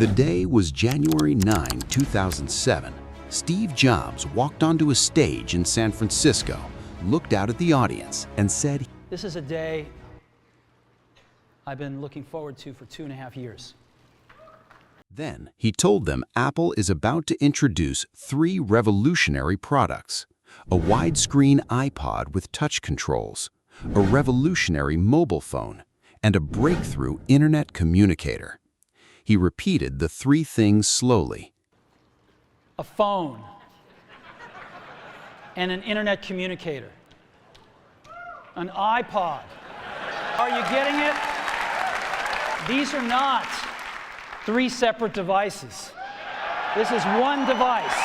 The day was January 9, 2007. Steve Jobs walked onto a stage in San Francisco, looked out at the audience, and said, "This is a day I've been looking forward to for 2.5 years. Then he told them Apple is about to introduce 3 revolutionary products: a widescreen iPod with touch controls, a revolutionary mobile phone, and a breakthrough internet communicator. He repeated the 3 things slowly. A phone and an internet communicator. An iPod. Are you getting it? These are not 3 separate devices. This is one device."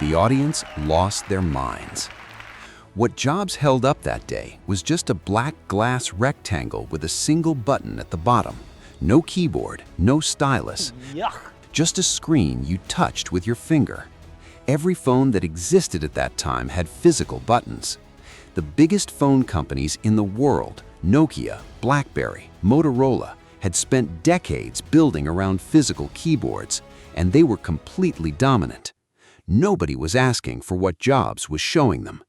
The audience lost their minds. What Jobs held up that day was just a black glass rectangle with a single button at the bottom. No keyboard, no stylus, Yuck. just a screen you touched with your finger. Every phone that existed at that time had physical buttons. The biggest phone companies in the world, Nokia, Blackberry, Motorola, had spent decades building around physical keyboards, and they were completely dominant. Nobody was asking for what Jobs was showing them.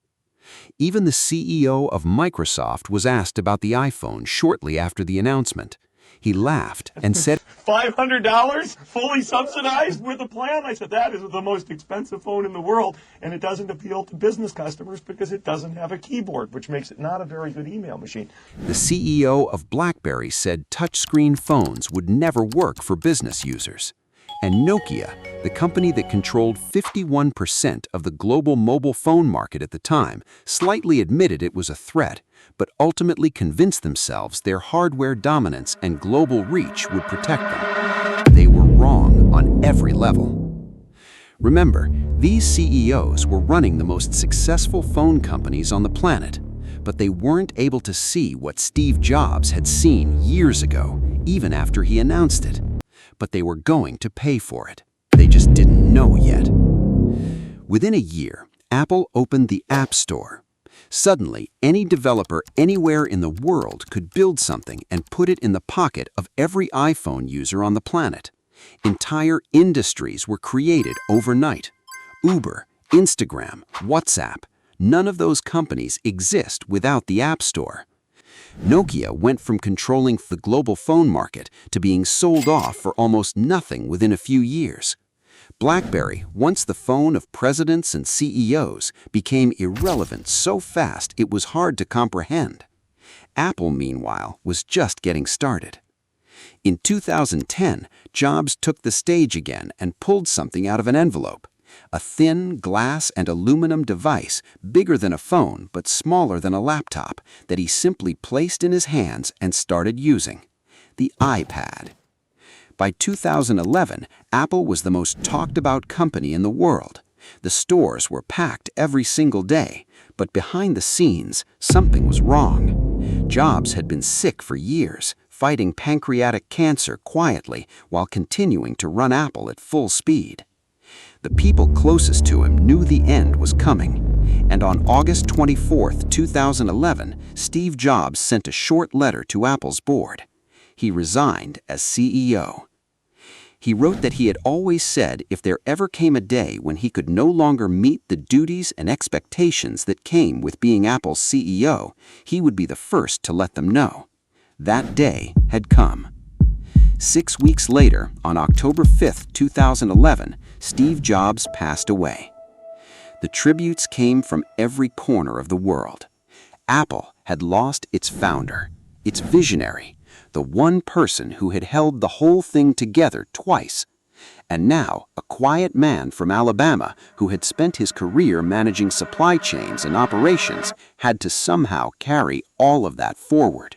Even the CEO of Microsoft was asked about the iPhone shortly after the announcement. He laughed and said, $500 fully subsidized with a plan? I said, that is the most expensive phone in the world, and it doesn't appeal to business customers because it doesn't have a keyboard, which makes it not a very good email machine. The CEO of Blackberry said touchscreen phones would never work for business users. And Nokia, the company that controlled 51% of the global mobile phone market at the time, slightly admitted it was a threat, but ultimately convinced themselves their hardware dominance and global reach would protect them. They were wrong on every level. Remember, these CEOs were running the most successful phone companies on the planet, but they weren't able to see what Steve Jobs had seen years ago, even after he announced it. But they were going to pay for it. They just didn't know yet. Within a year, Apple opened the App Store. Suddenly, any developer anywhere in the world could build something and put it in the pocket of every iPhone user on the planet. Entire industries were created overnight. Uber, Instagram, WhatsApp, none of those companies exist without the App Store. Nokia went from controlling the global phone market to being sold off for almost nothing within a few years. Blackberry, once the phone of presidents and CEOs, became irrelevant so fast it was hard to comprehend. Apple, meanwhile, was just getting started. In 2010, Jobs took the stage again and pulled something out of an envelope. A thin glass and aluminum device, bigger than a phone but smaller than a laptop, that he simply placed in his hands and started using. The iPad. By 2011, Apple was the most talked about company in the world. The stores were packed every single day, but behind the scenes, something was wrong. Jobs had been sick for years, fighting pancreatic cancer quietly while continuing to run Apple at full speed. The people closest to him knew the end was coming, and on August 24, 2011, Steve Jobs sent a short letter to Apple's board. He resigned as CEO. He wrote that he had always said if there ever came a day when he could no longer meet the duties and expectations that came with being Apple's CEO, he would be the first to let them know. That day had come. 6 weeks later, on October 5, 2011, Steve Jobs passed away. The tributes came from every corner of the world. Apple had lost its founder, its visionary, the one person who had held the whole thing together twice. And now, a quiet man from Alabama who had spent his career managing supply chains and operations had to somehow carry all of that forward.